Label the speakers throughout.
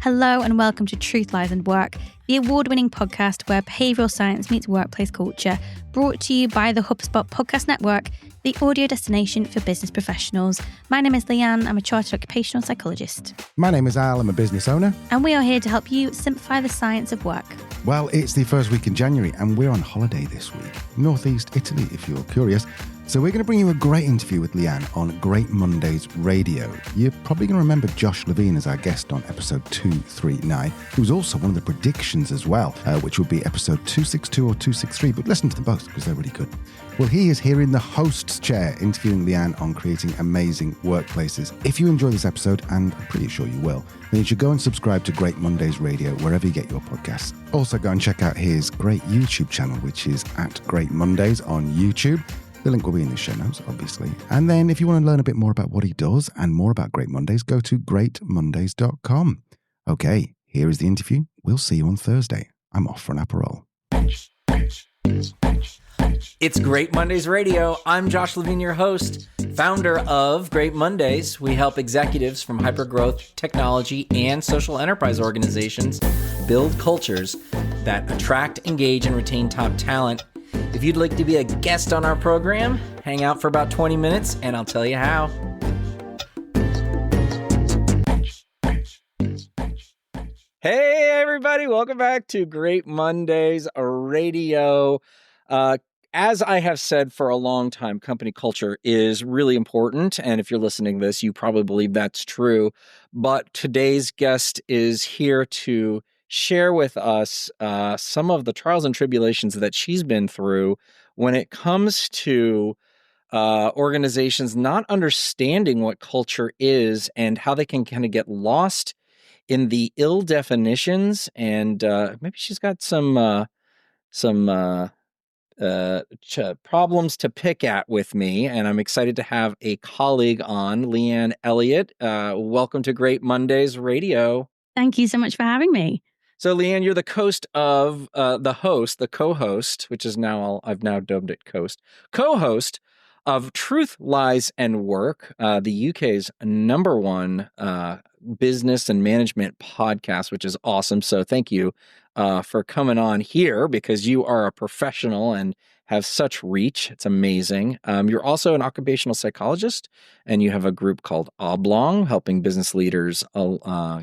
Speaker 1: Hello and welcome to Truth, Lies and Work, the award-winning podcast where behavioural science meets workplace culture, brought to you by the HubSpot Podcast Network, the audio destination for business professionals. My name is Leanne. I'm a Chartered Occupational Psychologist.
Speaker 2: My name is Al. I'm a business owner.
Speaker 1: And we are here to help you simplify the science of work.
Speaker 2: Well, it's the first week in January and we're on holiday this week. Northeast Italy, if you're curious. So we're going to bring you a great interview with Leanne on Great Mondays Radio. You're probably going to remember Josh Levine as our guest on episode 239. He was also one of the predictions as well, which would be episode 262 or 263. But listen to them both because they're really good. Well, he is here in the host's chair interviewing Leanne on creating amazing workplaces. If you enjoy this episode, and I'm pretty sure you will, then you should go and subscribe to Great Mondays Radio wherever you get your podcasts. Also go and check out his great YouTube channel, which is at Great Mondays on YouTube. The link will be in the show notes, obviously. And then if you want to learn a bit more about what he does and more about Great Mondays, go to greatmondays.com. Okay, here is the interview. We'll see you on Thursday. I'm off for an Aperol.
Speaker 3: It's Great Mondays Radio. I'm Josh Levine, your host, founder of Great Mondays. We help executives from hypergrowth, technology, and social enterprise organizations build cultures that attract, engage, and retain top talent. If you'd like to be a guest on our program, hang out for about 20 minutes and I'll tell you how. Hey, everybody. Welcome back to Great Mondays Radio. As I have said for a long time, company culture is really important. And if you're listening to this, you probably believe that's true. But today's guest is here to share with us some of the trials and tribulations that she's been through when it comes to organizations not understanding what culture is and how they can kind of get lost in the ill definitions. And maybe she's got some problems to pick at with me. And I'm excited to have a colleague on, Leanne Elliott. Welcome to Great Mondays Radio.
Speaker 1: Thank you so much for having me.
Speaker 3: So, Leanne, you're the co-host, which is now, I've now dubbed it co-host of Truth, Lies and Work, the UK's number one business and management podcast, which is awesome. So thank you for coming on here because you are a professional and have such reach. It's amazing. You're also an occupational psychologist, and you have a group called Oblong, helping business leaders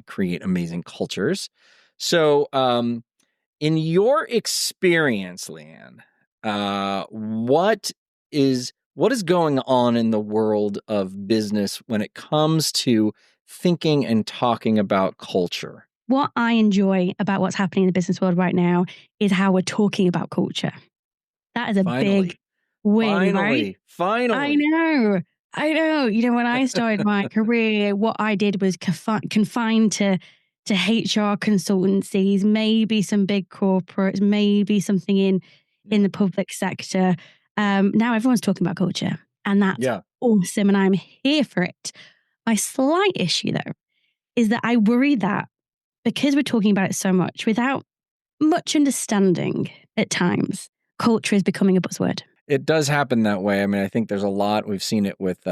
Speaker 3: create amazing cultures. So, in your experience, Leanne, what is going on in the world of business when it comes to thinking and talking about culture?
Speaker 1: What I enjoy about what's happening in the business world right now is how we're talking about culture. That is a big win, right?
Speaker 3: Finally.
Speaker 1: I know. You know, when I started my career, what I did was confined to HR consultancies, maybe some big corporates, maybe something in the public sector. Now everyone's talking about culture, and that's awesome, and I'm here for it. My slight issue, though, is that I worry that because we're talking about it so much without much understanding at times, culture is becoming a buzzword.
Speaker 3: It does happen that way. I mean, I think there's a lot. We've seen it with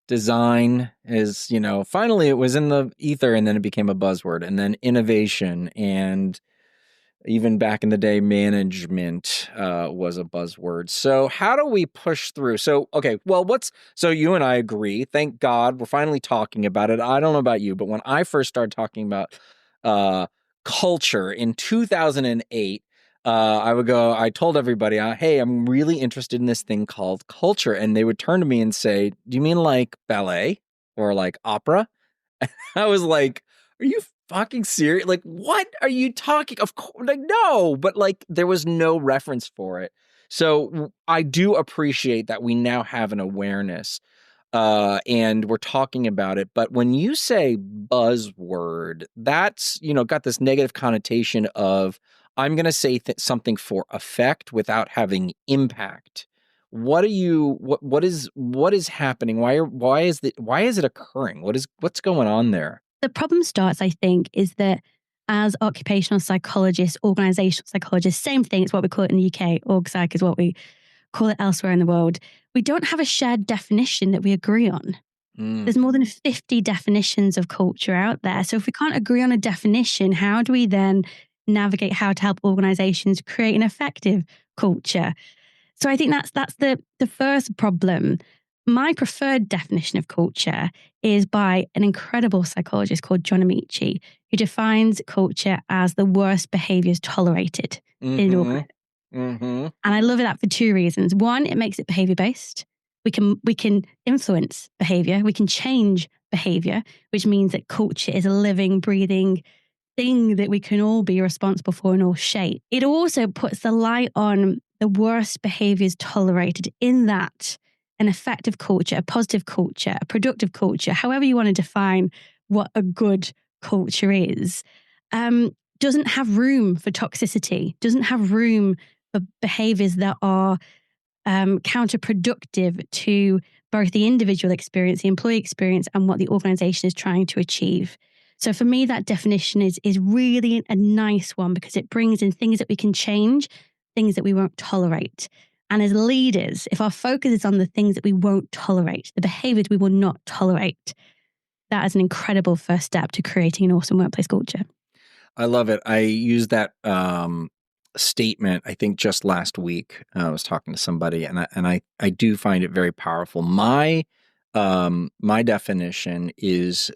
Speaker 3: design is, finally it was in the ether and then it became a buzzword, and then innovation, and even back in the day, management was a buzzword. So how do we push through? So, okay, well, so you and I agree. Thank God we're finally talking about it. I don't know about you, but when I first started talking about culture in 2008, I told everybody, hey, I'm really interested in this thing called culture. And they would turn to me and say, do you mean like ballet or like opera? And I was like, are you fucking serious? Like, what are you talking? Of course, like, no, but like there was no reference for it. So I do appreciate that we now have an awareness and we're talking about it. But when you say buzzword, that's, got this negative connotation of, I'm going to say something for effect without having impact. What is happening? Why is it occurring? What's going on there?
Speaker 1: The problem starts, I think, is that as occupational psychologists, organizational psychologists, same thing, it's what we call it in the UK, org psych is what we call it elsewhere in the world. We don't have a shared definition that we agree on. There's more than 50 definitions of culture out there. So if we can't agree on a definition, how do we then navigate how to help organizations create an effective culture? So I think that's the first problem. My preferred definition of culture is by an incredible psychologist called John Amaechi, who defines culture as the worst behaviors tolerated in an organization. And I love that for two reasons. One, it makes it behavior-based. We can influence behavior. We can change behavior, which means that culture is a living, breathing thing that we can all be responsible for and all shape. It also puts the light on the worst behaviors tolerated, in that an effective culture, a positive culture, a productive culture, however you want to define what a good culture is, doesn't have room for toxicity, doesn't have room for behaviors that are counterproductive to both the individual experience, the employee experience, and what the organization is trying to achieve. So for me, that definition is really a nice one, because it brings in things that we can change, things that we won't tolerate. And as leaders, if our focus is on the things that we won't tolerate, the behaviors we will not tolerate, that is an incredible first step to creating an awesome workplace culture.
Speaker 3: I love it. I used that statement, I think, just last week. I was talking to somebody, and I do find it very powerful. My definition is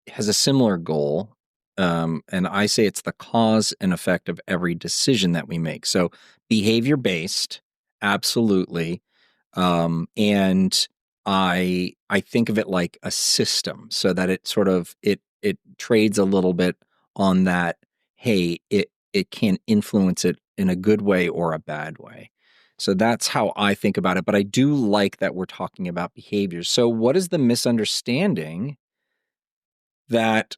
Speaker 3: has a similar goal, and I say it's the cause and effect of every decision that we make. So behavior based, absolutely, and I think of it like a system, so that it sort of it trades a little bit on that. Hey, it can influence it in a good way or a bad way. So that's how I think about it. But I do like that we're talking about behaviors. So what is the misunderstanding that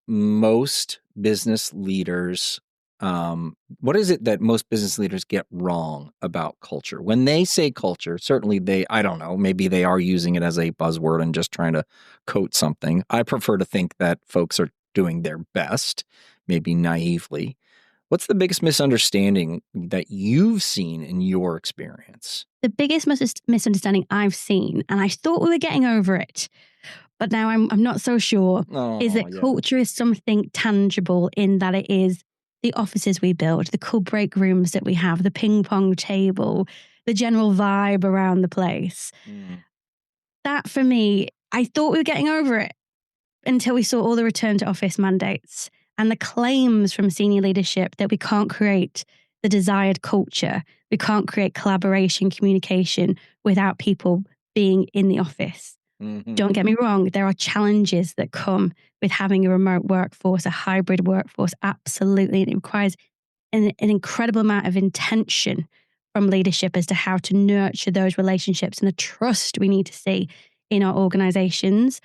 Speaker 3: most business leaders, what is it that most business leaders get wrong about culture? When they say culture, certainly I don't know, maybe they are using it as a buzzword and just trying to coat something. I prefer to think that folks are doing their best, maybe naively. What's the biggest misunderstanding that you've seen in your experience?
Speaker 1: The biggest misunderstanding I've seen, and I thought we were getting over it, but now I'm not so sure, is that culture is something tangible, in that it is the offices we build, the cool break rooms that we have, the ping pong table, the general vibe around the place. That, for me, I thought we were getting over it until we saw all the return to office mandates and the claims from senior leadership that we can't create the desired culture. We can't create collaboration, communication without people being in the office. Don't get me wrong, there are challenges that come with having a remote workforce, a hybrid workforce, absolutely. And it requires an incredible amount of intention from leadership as to how to nurture those relationships and the trust we need to see in our organizations.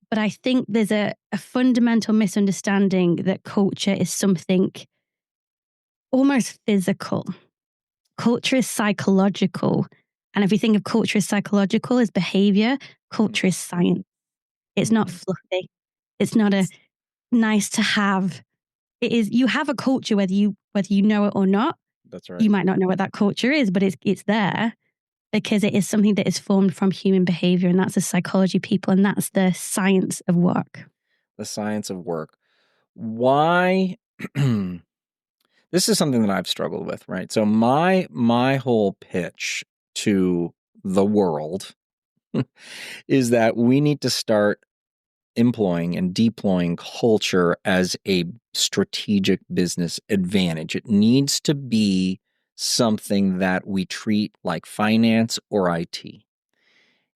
Speaker 1: But I think there's a fundamental misunderstanding that culture is something almost physical. Culture is psychological. And if we think of culture as psychological, as behavior, culture is science. It's not fluffy. It's not a nice to have. It is, you have a culture whether you know it or not.
Speaker 3: That's right.
Speaker 1: You might not know what that culture is, but it's there because it is something that is formed from human behavior, and that's the psychology people, and that's the science of work.
Speaker 3: The science of work. Why? This is something that I've struggled with, right? So my whole pitch to the world is that we need to start employing and deploying culture as a strategic business advantage. It needs to be something that we treat like finance or IT.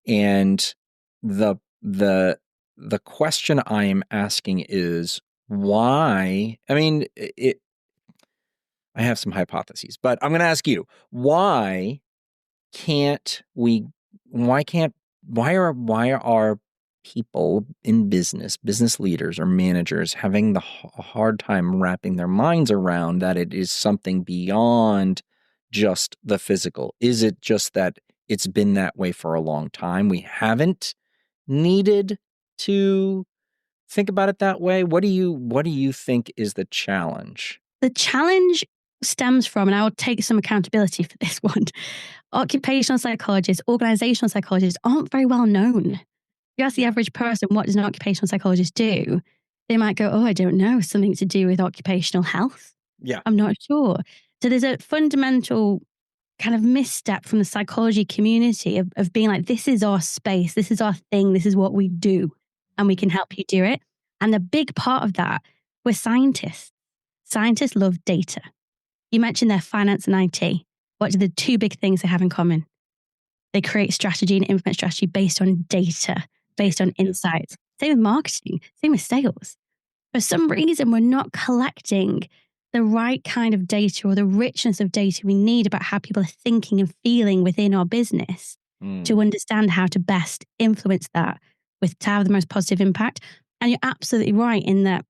Speaker 3: And the question I am asking is why? I mean, I have some hypotheses, but I'm going to ask you, why are people in business leaders or managers having the hard time wrapping their minds around that it is something beyond just the physical? Is it just that it's been that way for a long time? We haven't needed to think about it that way. What do you think is the challenge?
Speaker 1: The challenge stems from, and I will take some accountability for this one, occupational psychologists, organizational psychologists aren't very well known. You ask the average person, what does an occupational psychologist do? They might go, oh, I don't know, something to do with occupational health.
Speaker 3: Yeah.
Speaker 1: I'm not sure. So there's a fundamental kind of misstep from the psychology community of being like, this is our space, this is our thing, this is what we do, and we can help you do it. And a big part of that, we're scientists. Scientists love data. You mentioned their finance and IT. What are the two big things they have in common? They create strategy and implement strategy based on data, based on insights. Same with marketing, same with sales. For some reason, we're not collecting the right kind of data or the richness of data we need about how people are thinking and feeling within our business to understand how to best influence that to have the most positive impact. And you're absolutely right in that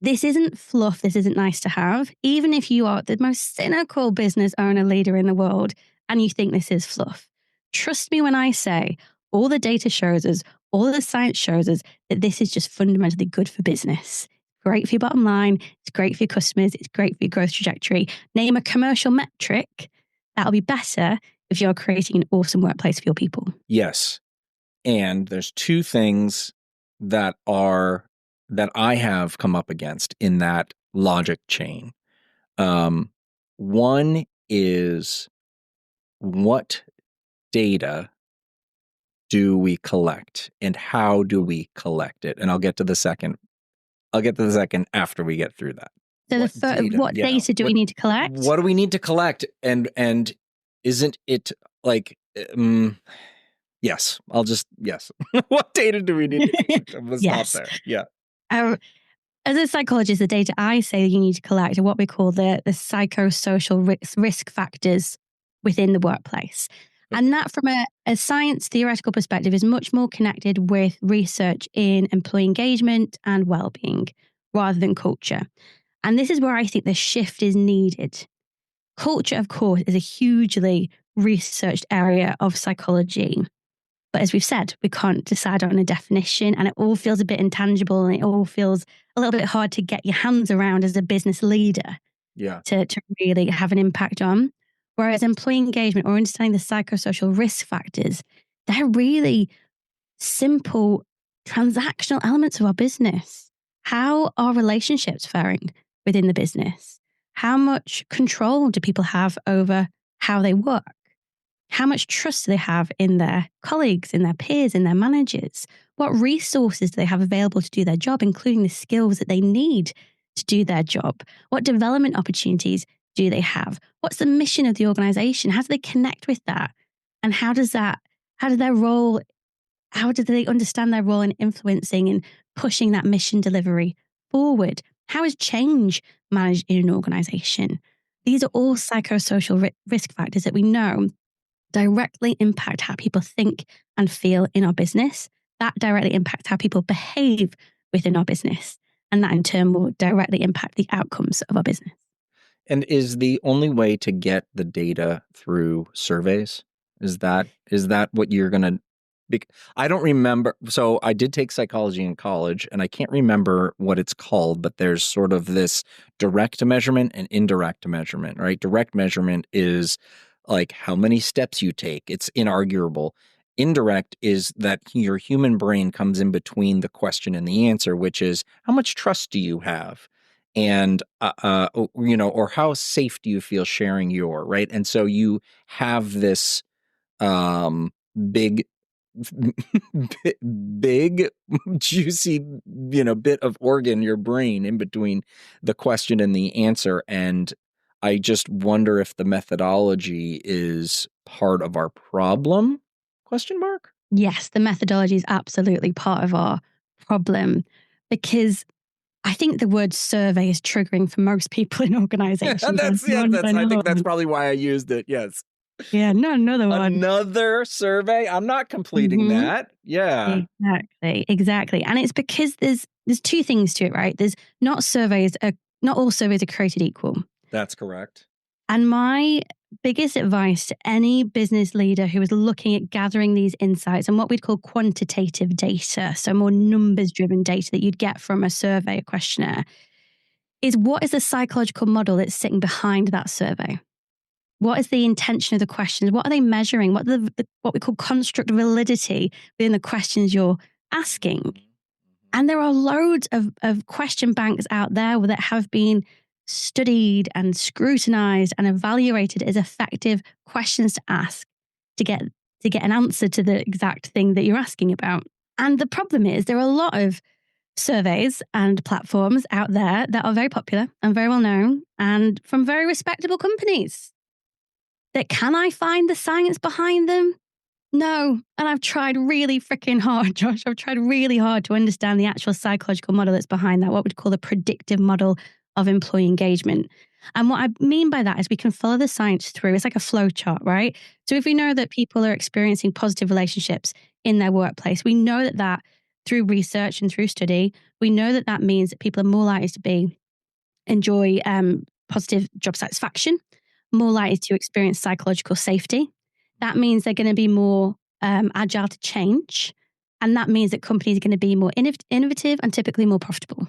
Speaker 1: this isn't fluff. This isn't nice to have. Even if you are the most cynical business owner leader in the world and you think this is fluff, trust me when I say all the data shows us, all the science shows us that this is just fundamentally good for business. Great for your bottom line. It's great for your customers. It's great for your growth trajectory. Name a commercial metric that'll be better if you're creating an awesome workplace for your people.
Speaker 3: Yes. And there's two things that I have come up against in that logic chain. One is, what data do we collect and how do we collect it? And I'll get to the second after we get through that.
Speaker 1: So what data do we need to collect?
Speaker 3: What do we need to collect? And isn't it like, yes, yes. What data do we need to collect? I'm gonna
Speaker 1: Yes.
Speaker 3: stop there. Yeah.
Speaker 1: As a psychologist, the data I say you need to collect are what we call the psychosocial risk factors within the workplace. And that, from a science theoretical perspective, is much more connected with research in employee engagement and well-being rather than culture. And this is where I think the shift is needed. Culture, of course, is a hugely researched area of psychology. But as we've said, we can't decide on a definition, and it all feels a bit intangible, and it all feels a little bit hard to get your hands around as a business leader to really have an impact on. Whereas employee engagement or understanding the psychosocial risk factors, they're really simple transactional elements of our business. How are relationships faring within the business? How much control do people have over how they work? How much trust do they have in their colleagues, in their peers, in their managers? What resources do they have available to do their job, including the skills that they need to do their job? What development opportunities do they have? What's the mission of the organization? How do they connect with that? And how do they understand their role in influencing and pushing that mission delivery forward? How is change managed in an organization? These are all psychosocial risk factors that we know directly impact how people think and feel in our business. That directly impacts how people behave within our business. And that in turn will directly impact the outcomes of our business.
Speaker 3: And is the only way to get the data through surveys? Is that what you're going to... I don't remember. So I did take psychology in college, and I can't remember what it's called, but there's sort of this direct measurement and indirect measurement, right? Direct measurement is like how many steps you take. It's inarguable. Indirect is that your human brain comes in between the question and the answer, which is, how much trust do you have? And, or how safe do you feel sharing right? And so you have this big juicy, bit of organ, your brain, in between the question and the answer. And I just wonder if the methodology is part of our problem? ?
Speaker 1: Yes, the methodology is absolutely part of our problem, because I think the word survey is triggering for most people in organizations.
Speaker 3: I think that's probably why I used it. Yes.
Speaker 1: Yeah, no, another one.
Speaker 3: Another survey? I'm not completing that. Yeah.
Speaker 1: Exactly. And it's because there's two things to it, right? There's not all surveys are created equal.
Speaker 3: That's correct.
Speaker 1: And my biggest advice to any business leader who is looking at gathering these insights and what we'd call quantitative data, so more numbers-driven data that you'd get from a survey, a questionnaire, is what is the psychological model that's sitting behind that survey? What is the intention of the questions? What are they measuring? What are what we call construct validity within the questions you're asking? And there are loads of question banks out there that have been studied and scrutinized and evaluated as effective questions to ask to get an answer to the exact thing that you're asking about. And the problem is there are a lot of surveys and platforms out there that are very popular and very well known and from very respectable companies. That can I find the science behind them? No. And I've tried really freaking hard, Josh. I've tried really hard to understand the actual psychological model that's behind that, what we'd call the predictive model of employee engagement. And what I mean by that is we can follow the science through. It's like a flow chart, right? So if we know that people are experiencing positive relationships in their workplace, we know that through research and through study, we know that means that people are more likely to enjoy positive job satisfaction, more likely to experience psychological safety. That means they're going to be more agile to change. And that means that companies are going to be more innovative and typically more profitable.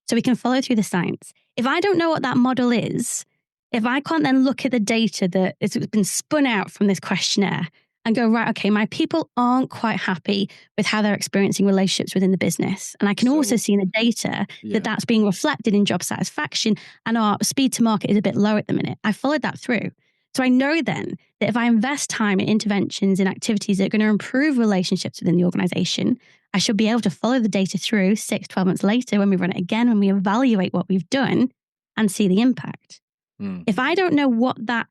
Speaker 1: So we can follow through the science. If I don't know what that model is, if I can't then look at the data that has been spun out from this questionnaire and go, right, okay, my people aren't quite happy with how they're experiencing relationships within the business. And I can also see in the data that that's being reflected in job satisfaction and our speed to market is a bit low at the minute. I followed that through. So I know then that if I invest time in interventions and activities that are going to improve relationships within the organization, I should be able to follow the data through 6, 12 months later when we run it again, when we evaluate what we've done and see the impact. If I don't know what that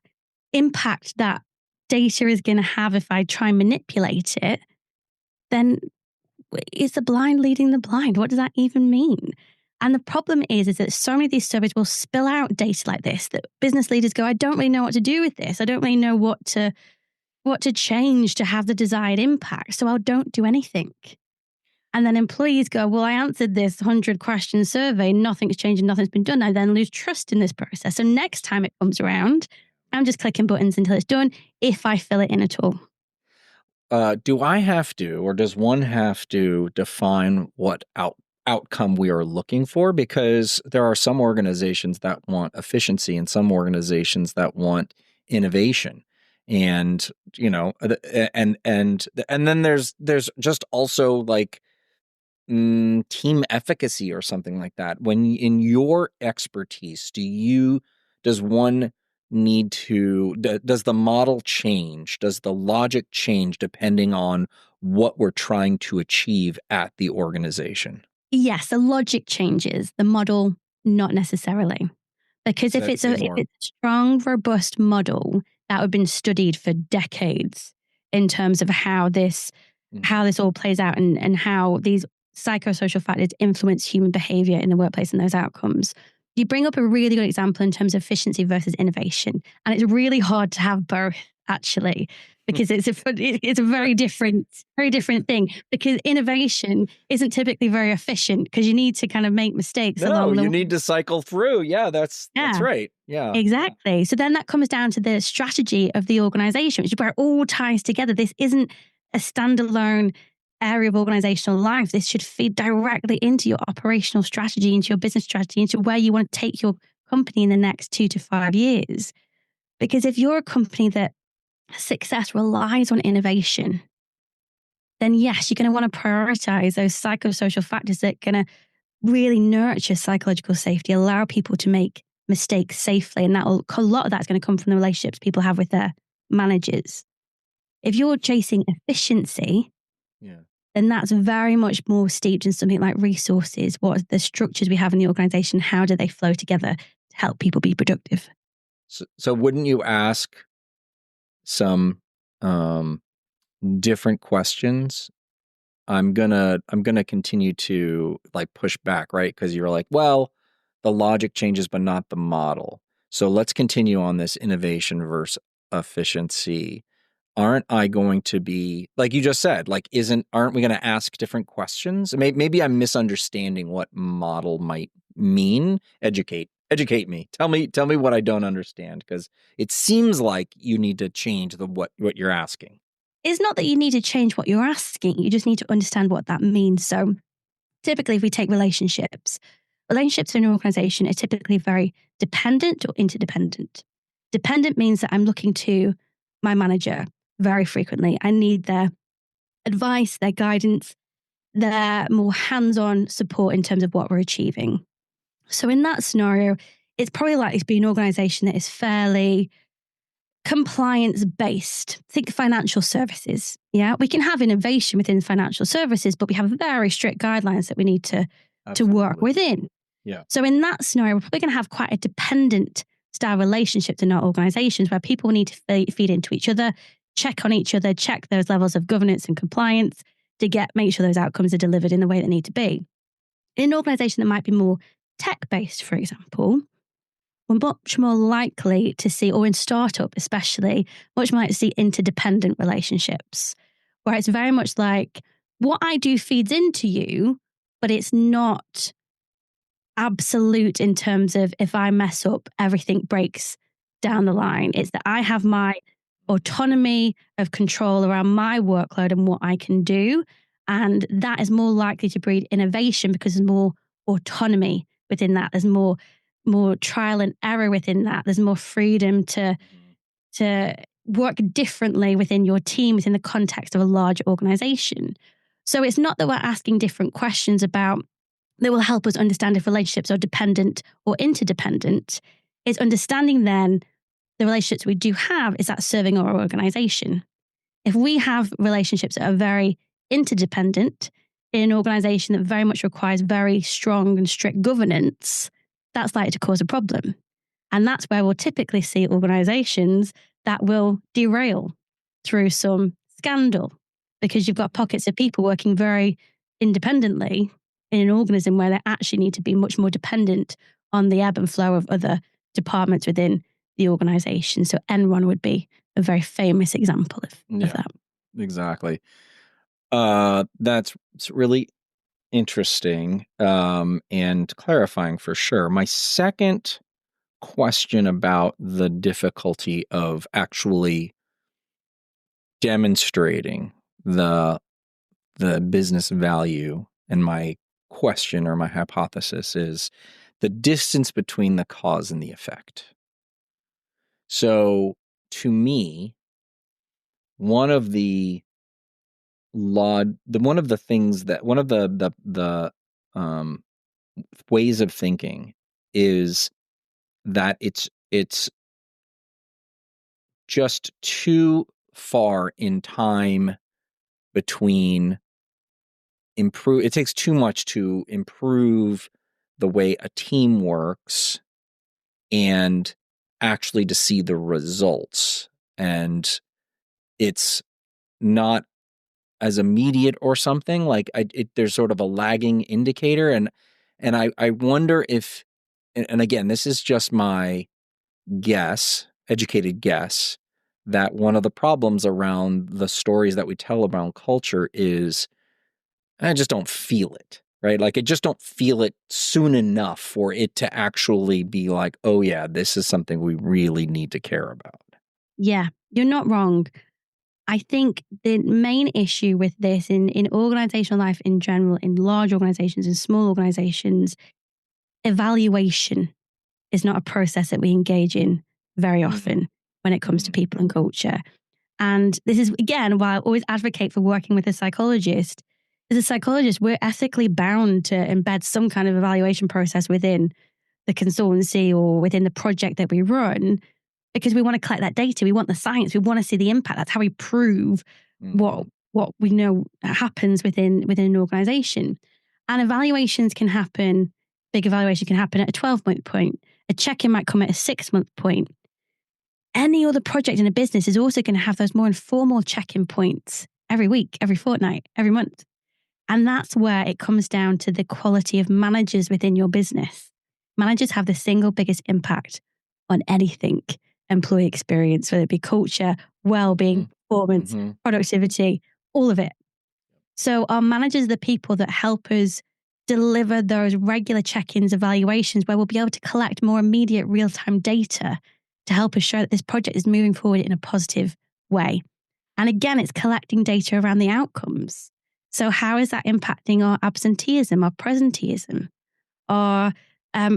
Speaker 1: impact that data is going to have if I try and manipulate it, then is the blind leading the blind? What does that even mean? And the problem is that so many of these surveys will spill out data like this, that business leaders go, I don't really know what to do with this. I don't really know what to change to have the desired impact. So I don't do anything. And then employees go, well, I answered this 100-question survey, nothing's changed and nothing's been done. I then lose trust in this process. So next time it comes around, I'm just clicking buttons until it's done, if I fill it in at all.
Speaker 3: Do I have to, or does one have to define what outcome we are looking for? Because there are some organizations that want efficiency and some organizations that want innovation. And, and then there's just also like team efficacy or something like that. When in your expertise, does one need to, does the model change? Does the logic change depending on what we're trying to achieve at the organization?
Speaker 1: Yes, the logic changes, the model not necessarily. Because if it's a strong, robust model that have been studied for decades in terms of how this all plays out and how these psychosocial factors influence human behavior in the workplace and those outcomes. You bring up a really good example in terms of efficiency versus innovation. And it's really hard to have both, actually, because it's a very different thing. Because innovation isn't typically very efficient because you need to kind of make mistakes along the way.
Speaker 3: You need to cycle through. Yeah, that's right. Yeah.
Speaker 1: Exactly. So then that comes down to the strategy of the organization, which is where it all ties together. This isn't a standalone area of organizational life. This should feed directly into your operational strategy, into your business strategy, into where you want to take your company in the next 2 to 5 years. Because if you're a company that success relies on innovation, then yes, you're going to want to prioritize those psychosocial factors that are going to really nurture psychological safety, allow people to make mistakes safely. And a lot of that's going to come from the relationships people have with their managers. If you're chasing efficiency, then that's very much more steeped in something like resources. What are the structures we have in the organization? How do they flow together to help people be productive?
Speaker 3: So wouldn't you ask some different questions? I'm gonna continue to like push back, right? Because you're like, well, the logic changes, but not the model. So let's continue on this innovation versus efficiency. Aren't I going to be, like you just said, like, aren't we going to ask different questions? Maybe I'm misunderstanding what model might mean. Educate me. Tell me what I don't understand, because it seems like you need to change what you're asking.
Speaker 1: It's not that you need to change what you're asking. You just need to understand what that means. So typically, if we take relationships in an organization are typically very dependent or interdependent. Dependent means that I'm looking to my manager very frequently. I need their advice, their guidance, their more hands-on support in terms of what we're achieving. So in that scenario, it's probably likely to be an organization that is fairly compliance-based. Think financial services. Yeah, we can have innovation within financial services, but we have very strict guidelines that we need to work within.
Speaker 3: Yeah.
Speaker 1: So in that scenario, we're probably going to have quite a dependent style relationship in our organizations where people need to feed into each other, check on each other, check those levels of governance and compliance to make sure those outcomes are delivered in the way that need to be. In an organization that might be more tech-based, for example, we're much more likely to see, or in startup especially, much more likely to see interdependent relationships, where it's very much like what I do feeds into you, but it's not absolute in terms of if I mess up, everything breaks down the line. It's that I have my autonomy of control around my workload and what I can do. And that is more likely to breed innovation because there's more autonomy within that. There's more trial and error within that. There's more freedom to work differently within your team within the context of a large organization. So it's not that we're asking different questions about that will help us understand if relationships are dependent or interdependent. It's understanding then the relationships we do have, is that serving our organization? If we have relationships that are very interdependent in an organization that very much requires very strong and strict governance, that's likely to cause a problem. And that's where we'll typically see organizations that will derail through some scandal because you've got pockets of people working very independently in an organism where they actually need to be much more dependent on the ebb and flow of other departments within the organization. So Enron would be a very famous example of that.
Speaker 3: Exactly. That's really interesting and clarifying for sure. My second question about the difficulty of actually demonstrating the business value, and my question or my hypothesis is the distance between the cause and the effect. So to me, one of the ways of thinking is that it's just too far in time between it takes too much to improve the way a team works and actually to see the results. And it's not as immediate or something like there's sort of a lagging indicator. And I wonder if, and again, this is just my educated guess, that one of the problems around the stories that we tell around culture is I just don't feel it, right? Like I just don't feel it soon enough for it to actually be like, oh yeah, this is something we really need to care about.
Speaker 1: Yeah, you're not wrong. I think the main issue with this in organizational life in general, in large organizations and small organizations, evaluation is not a process that we engage in very often when it comes to people and culture. And this is, again, why I always advocate for working with a psychologist. As a psychologist, we're ethically bound to embed some kind of evaluation process within the consultancy or within the project that we run, because we want to collect that data. We want the science. We want to see the impact. That's how we prove what we know happens within an organization. And evaluations can happen, big evaluation can happen at a 12-month point. A check-in might come at a 6-month point. Any other project in a business is also going to have those more informal check-in points every week, every fortnight, every month. And that's where it comes down to the quality of managers within your business. Managers have the single biggest impact on anything employee experience, whether it be culture, well-being, performance, productivity, all of it. So our managers are the people that help us deliver those regular check-ins, evaluations, where we'll be able to collect more immediate real-time data to help us show that this project is moving forward in a positive way. And again, it's collecting data around the outcomes. So how is that impacting our absenteeism, our presenteeism, our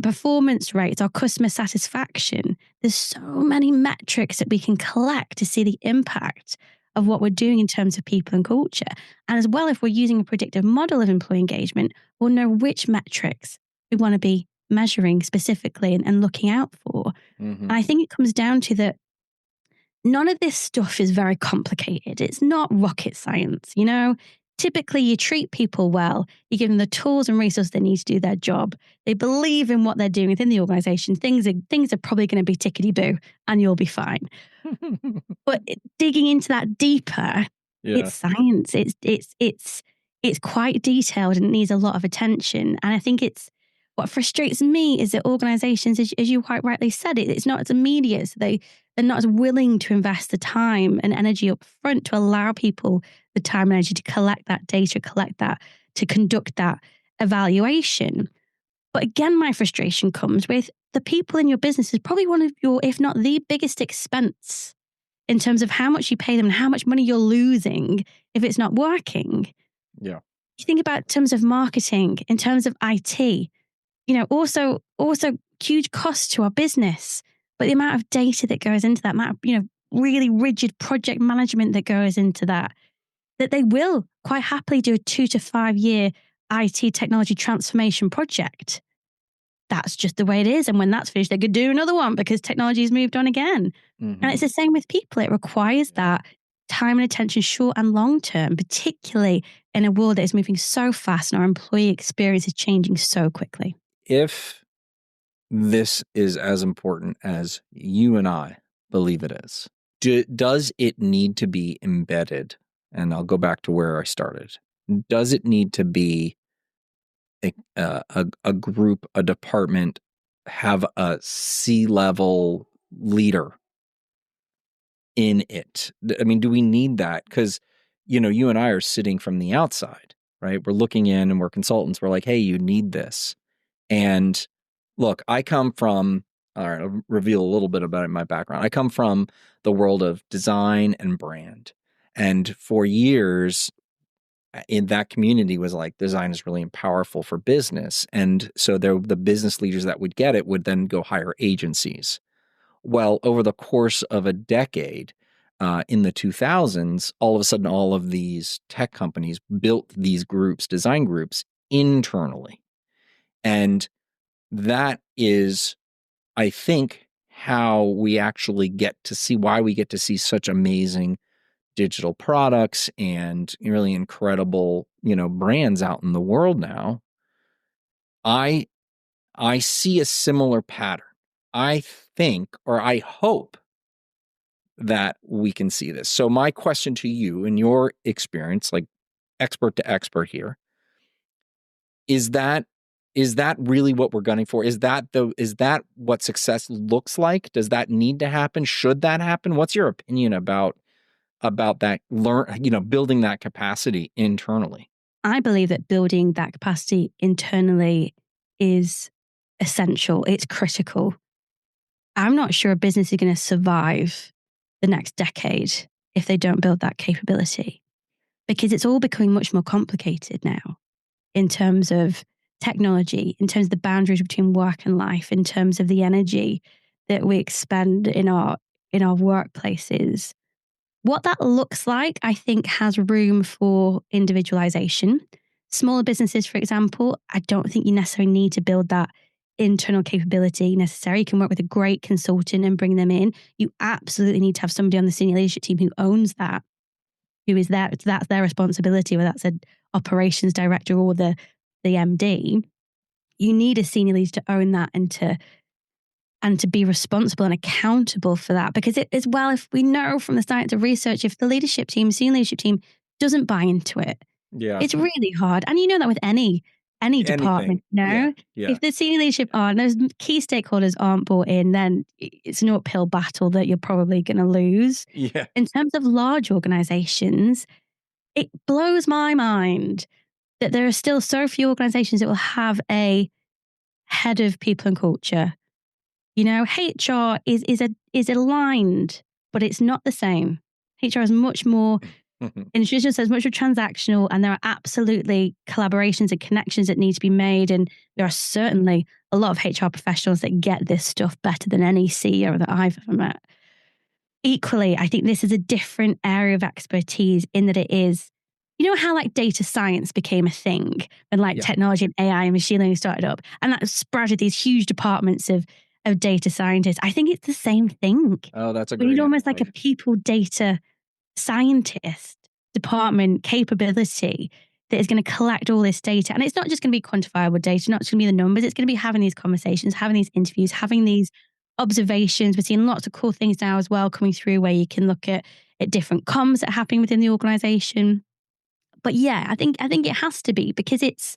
Speaker 1: performance rates, our customer satisfaction. There's so many metrics that we can collect to see the impact of what we're doing in terms of people and culture. And as well, if we're using a predictive model of employee engagement, we'll know which metrics we want to be measuring specifically and looking out for.
Speaker 3: Mm-hmm.
Speaker 1: And I think it comes down to that none of this stuff is very complicated. It's not rocket science, you know? Typically, you treat people well, you give them the tools and resources they need to do their job. They believe in what they're doing within the organization. Things are probably going to be tickety-boo and you'll be fine. But digging into that deeper, it's science. It's quite detailed and it needs a lot of attention. And I think what frustrates me is that organizations, as you quite rightly said, it's not as immediate. So they're not as willing to invest the time and energy up front to allow people the time and energy to collect that data, to conduct that evaluation. But again, my frustration comes with the people in your business is probably one of your, if not the biggest expense in terms of how much you pay them and how much money you're losing if it's not working.
Speaker 3: Yeah.
Speaker 1: You think about in terms of marketing, in terms of IT, also huge costs to our business, but the amount of data that goes into that, amount of, really rigid project management that goes into that they will quite happily do a 2 to 5 year IT technology transformation project. That's just the way it is. And when that's finished, they could do another one because technology has moved on again.
Speaker 3: Mm-hmm.
Speaker 1: And it's the same with people. It requires that time and attention, short and long term, particularly in a world that is moving so fast and our employee experience is changing so quickly.
Speaker 3: If this is as important as you and I believe it is, does it need to be embedded? And I'll go back to where I started. Does it need to be a group, a department, have a C-level leader in it? I mean, do we need that? Because, you and I are sitting from the outside, right? We're looking in and we're consultants. We're like, hey, you need this. And look, I come from, all right, I'll reveal a little bit about my background. I come from the world of design and brand. And for years, in that community was like, design is really powerful for business. And so the business leaders that would get it would then go hire agencies. Well, over the course of a decade, in the 2000s, all of a sudden, all of these tech companies built these groups, design groups, internally. And that is, I think, how we actually get to see why we get to see such amazing digital products and really incredible, brands out in the world now. I see a similar pattern. I think, or I hope that we can see this. So my question to you, in your experience, like expert to expert here, is that really what we're gunning for? Is that what success looks like? Does that need to happen? Should that happen? What's your opinion about that, building that capacity internally?
Speaker 1: I believe that building that capacity internally is essential. It's critical. I'm not sure a business is going to survive the next decade if they don't build that capability, because it's all becoming much more complicated now in terms of technology, in terms of the boundaries between work and life, in terms of the energy that we expend in our workplaces. What that looks like, I think, has room for individualization. Smaller businesses, for example, I don't think you necessarily need to build that internal capability necessarily. You can work with a great consultant and bring them in. You absolutely need to have somebody on the senior leadership team who owns that, who is there. That's their responsibility, whether that's an operations director or the MD. You need a senior leader to own that and to be responsible and accountable for that. Because it as well, if we know from the science of research, if the senior leadership team doesn't buy into it, it's really hard. And you know that with any department,
Speaker 3: Yeah.
Speaker 1: If the senior leadership those key stakeholders aren't bought in, then it's an uphill battle that you're probably going to lose.
Speaker 3: Yeah.
Speaker 1: In terms of large organizations, it blows my mind that there are still so few organizations that will have a head of people and culture. HR is aligned, but it's not the same. HR is much more Intuition says much of transactional, and there are absolutely collaborations and connections that need to be made. And there are certainly a lot of HR professionals that get this stuff better than any CEO that I've ever met. Equally, I think this is a different area of expertise in that it is, you know how like data science became a thing when like technology and AI and machine learning started up, and that sprouted these huge departments of data scientists. I think it's the same thing.
Speaker 3: Oh, that's a
Speaker 1: We
Speaker 3: great
Speaker 1: need almost
Speaker 3: point.
Speaker 1: like a people data scientist department capability that is going to collect all this data. And it's not just going to be quantifiable data, not just going to be the numbers. It's going to be having these conversations, having these interviews, having these observations. We're seeing lots of cool things now as well coming through where you can look at different comms that are happening within the organization. But yeah, I think it has to be, because it's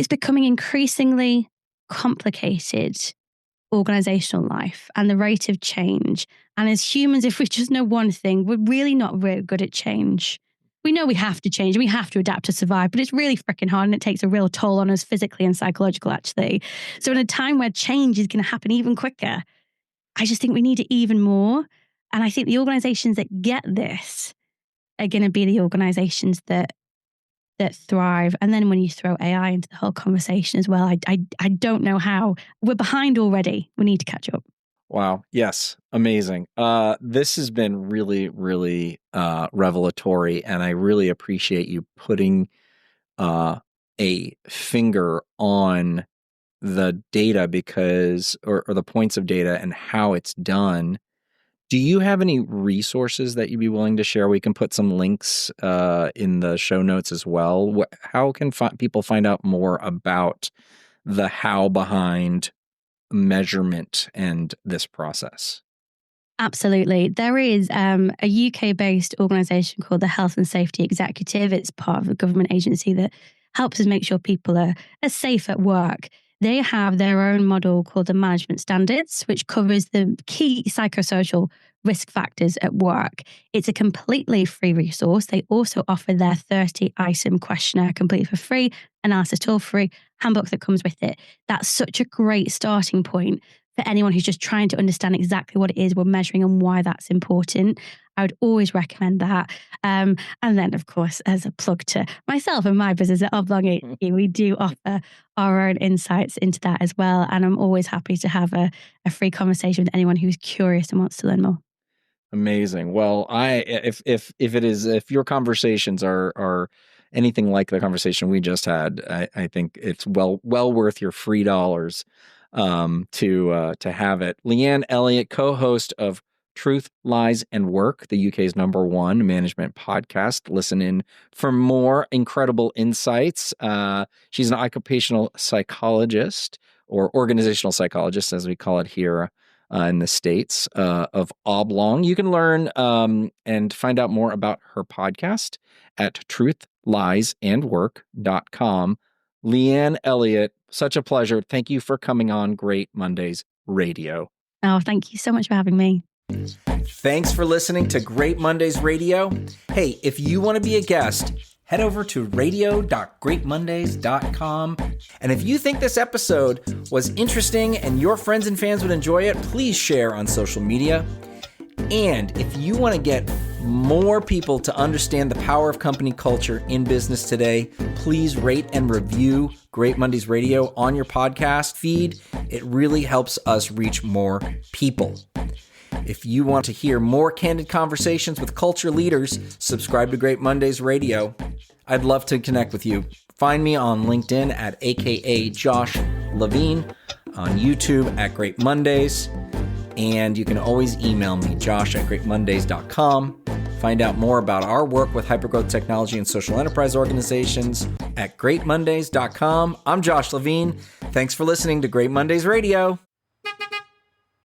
Speaker 1: becoming increasingly complicated, organizational life and the rate of change. And as humans, if we just know one thing, we're really not very good at change. We know we have to change and we have to adapt to survive, but it's really freaking hard and it takes a real toll on us physically and psychologically, actually. So in a time where change is going to happen even quicker, I just think we need it even more. And I think the organizations that get this are going to be the organizations that thrive. And then when you throw AI into the whole conversation as well, I don't know how. We're behind already. We need to catch up.
Speaker 3: Wow. Yes. Amazing. This has been really, really revelatory, and I really appreciate you putting a finger on the data or the points of data and how it's done. Do you have any resources that you'd be willing to share? We can put some links in the show notes as well. How can people find out more about the how behind measurement and this process?
Speaker 1: Absolutely. There is a UK-based organisation called the Health and Safety Executive. It's part of a government agency that helps us make sure people are safe at work. They have their own model called the Management Standards, which covers the key psychosocial risk factors at work. It's a completely free resource. They also offer their 30-item questionnaire completely for free, analysis tool-free, handbook that comes with it. That's such a great starting point for anyone who's just trying to understand exactly what it is we're measuring and why that's important. I would always recommend that. And then, of course, as a plug to myself and my business at Oblong HQ, we do offer our own insights into that as well. And I'm always happy to have a free conversation with anyone who's curious and wants to learn more.
Speaker 3: Amazing. Well, if your conversations are anything like the conversation we just had, I think it's well worth your free dollars to have it. Leanne Elliott, co-host of Truth, Lies, and Work, the UK's #1 management podcast. Listen in for more incredible insights. She's an occupational psychologist, or organizational psychologist, as we call it here in the States, of Oblong. You can learn and find out more about her podcast at truthliesandwork.com. Leanne Elliott, such a pleasure. Thank you for coming on Great Mondays Radio.
Speaker 1: Oh, thank you so much for having me.
Speaker 3: Thanks for listening to Great Mondays Radio. Hey, if you want to be a guest, head over to radio.greatmondays.com. And if you think this episode was interesting and your friends and fans would enjoy it, please share on social media. And if you want to get more people to understand the power of company culture in business today, please rate and review Great Mondays Radio on your podcast feed. It really helps us reach more people. If you want to hear more candid conversations with culture leaders, subscribe to Great Mondays Radio. I'd love to connect with you. Find me on LinkedIn at AKA Josh Levine, on YouTube at Great Mondays, and you can always email me, josh@greatmondays.com. Find out more about our work with hypergrowth technology and social enterprise organizations at greatmondays.com. I'm Josh Levine. Thanks for listening to Great Mondays Radio.